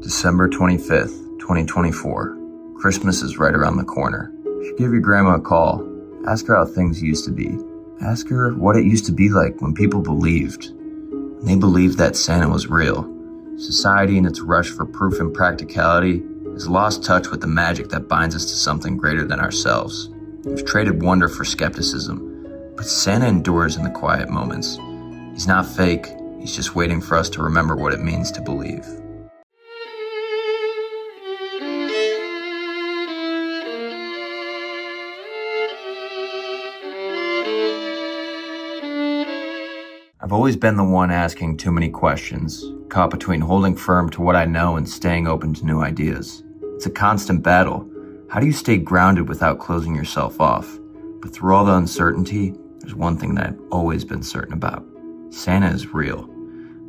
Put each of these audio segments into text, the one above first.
December 25th, 2024. Christmas is right around the corner. You should give your grandma a call. Ask her how things used to be. Ask her what it used to be like when people believed. They believed that Santa was real. Society, in its rush for proof and practicality, has lost touch with the magic that binds us to something greater than ourselves. We've traded wonder for skepticism, but Santa endures in the quiet moments. He's not fake. He's just waiting for us to remember what it means to believe. I've always been the one asking too many questions, caught between holding firm to what I know and staying open to new ideas. It's a constant battle. How do you stay grounded without closing yourself off? But through all the uncertainty, there's one thing that I've always been certain about. Santa is real.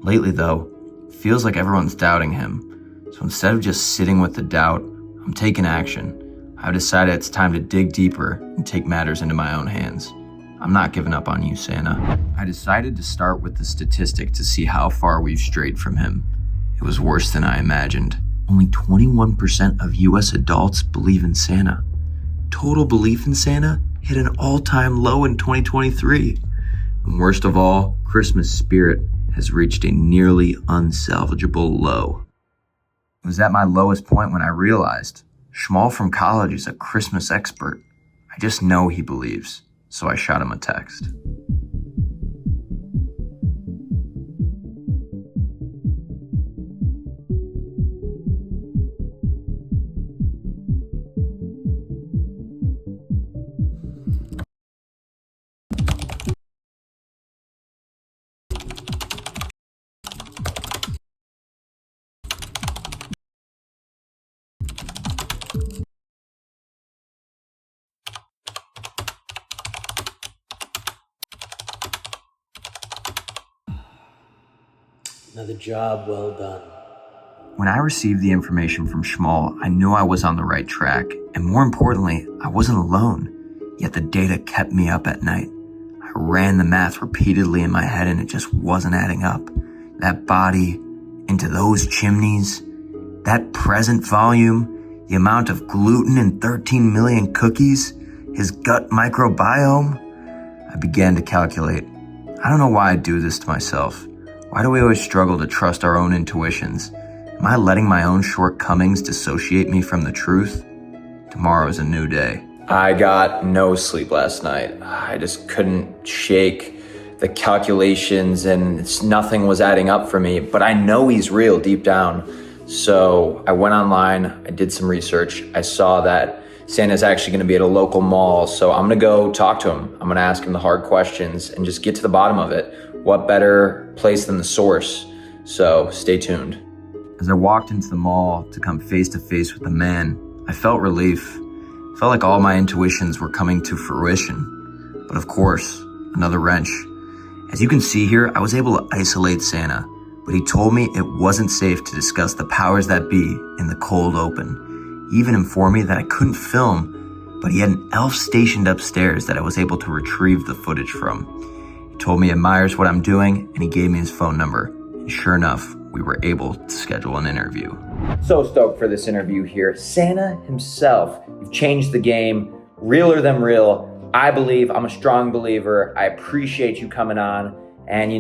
Lately, though, it feels like everyone's doubting him. So instead of just sitting with the doubt, I'm taking action. I've decided it's time to dig deeper and take matters into my own hands. I'm not giving up on you, Santa. I decided to start with the statistic to see how far we've strayed from him. It was worse than I imagined. Only 21% of US adults believe in Santa. Total belief in Santa hit an all-time low in 2023. And worst of all, Christmas spirit has reached a nearly unsalvageable low. It was at my lowest point when I realized Schmal from college is a Christmas expert. I just know he believes. So I shot him a text. Another job well done. When I received the information from Schmal, I knew I was on the right track, and more importantly, I wasn't alone. Yet the data kept me up at night. I ran the math repeatedly in my head and it just wasn't adding up. That body, into those chimneys, that present volume, the amount of gluten in 13 million cookies, his gut microbiome. I began to calculate. I don't know why I do this to myself. Why do we always struggle to trust our own intuitions? Am I letting my own shortcomings dissociate me from the truth? Tomorrow is a new day. I got no sleep last night. I just couldn't shake the calculations and nothing was adding up for me, but I know he's real deep down. So I went online, I did some research. I saw that Santa's actually gonna be at a local mall. So I'm gonna go talk to him. I'm gonna ask him the hard questions and just get to the bottom of it. What better place than the source? So stay tuned. As I walked into the mall to come face to face with the man, I felt relief. I felt like all my intuitions were coming to fruition. But of course, another wrench. As you can see here, I was able to isolate Santa, but he told me it wasn't safe to discuss the powers that be in the cold open. He even informed me that I couldn't film, but he had an elf stationed upstairs that I was able to retrieve the footage from. He told me he admires what I'm doing, and he gave me his phone number. And sure enough, we were able to schedule an interview. So stoked for this interview here. Santa himself, you've changed the game, realer than real. I believe, I'm a strong believer. I appreciate you coming on. And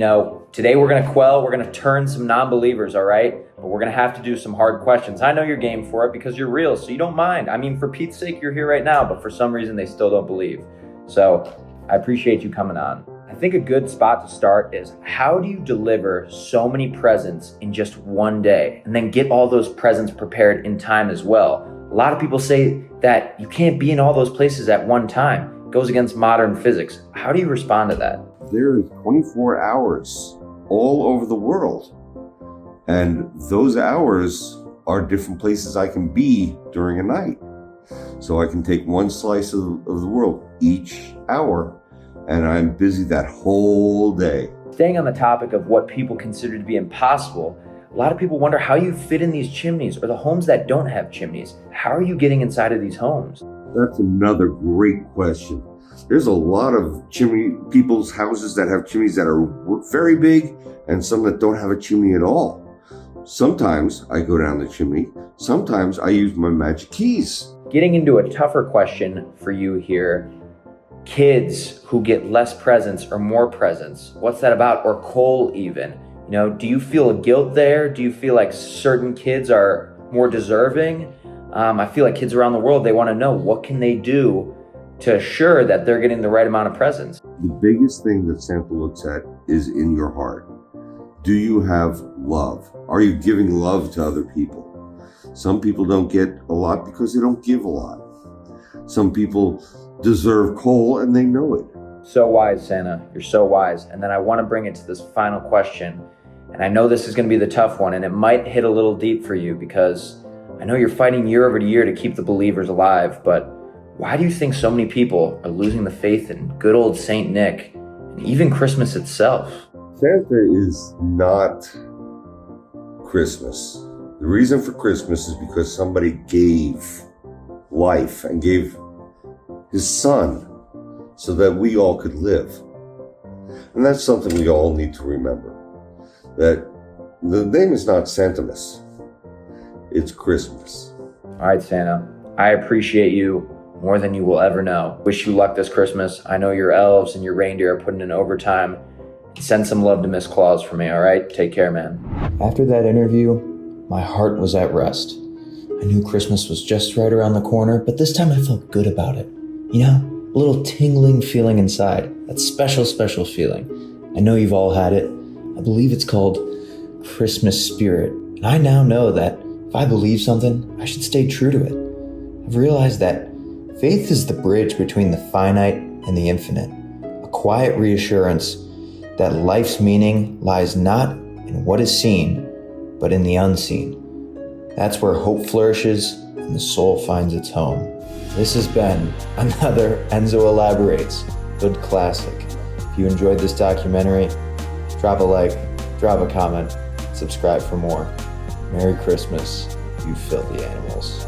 today we're gonna turn some non-believers, all right? But we're gonna have to do some hard questions. I know you're game for it because you're real, so you don't mind. I mean, for Pete's sake, you're here right now, but for some reason they still don't believe. So I appreciate you coming on. I think a good spot to start is, how do you deliver so many presents in just one day and then get all those presents prepared in time as well? A lot of people say that you can't be in all those places at one time. It goes against modern physics. How do you respond to that? There's 24 hours all over the world. And those hours are different places I can be during a night. So I can take one slice of the world each hour, and I'm busy that whole day. Staying on the topic of what people consider to be impossible, a lot of people wonder how you fit in these chimneys, or the homes that don't have chimneys. How are you getting inside of these homes? That's another great question. There's a lot of people's houses that have chimneys that are very big and some that don't have a chimney at all. Sometimes I go down the chimney. Sometimes I use my magic keys. Getting into a tougher question for you here. Kids who get less presents or more presents, what's that about? Or coal even. Do you feel guilt there? Do you feel like certain kids are more deserving? I feel like kids around the world, they want to know what can they do to assure that they're getting the right amount of presents. The biggest thing that Santa looks at is in your heart. Do you have love? Are you giving love to other people? Some people don't get a lot because they don't give a lot. Some people deserve coal and they know it. So wise, Santa. You're so wise. And then I want to bring it to this final question. And I know this is going to be the tough one, and it might hit a little deep for you because I know you're fighting year over year to keep the believers alive, but why do you think so many people are losing the faith in good old Saint Nick and even Christmas itself? Santa is not Christmas. The reason for Christmas is because somebody gave life and gave his son so that we all could live. And that's something we all need to remember. That the name is not Santamas, it's Christmas. All right, Santa, I appreciate you more than you will ever know. Wish you luck this Christmas. I know your elves and your reindeer are putting in overtime. Send some love to Miss Claus for me, all right? Take care, man. After that interview, my heart was at rest. I knew Christmas was just right around the corner, but this time I felt good about it. A little tingling feeling inside, that special, special feeling. I know you've all had it. I believe it's called Christmas spirit. And I now know that if I believe something, I should stay true to it. I've realized that faith is the bridge between the finite and the infinite, a quiet reassurance that life's meaning lies not in what is seen, but in the unseen. That's where hope flourishes and the soul finds its home. This has been another Enzo Elaborates Good Classic. If you enjoyed this documentary, drop a like, drop a comment, subscribe for more. Merry Christmas, you filthy animals.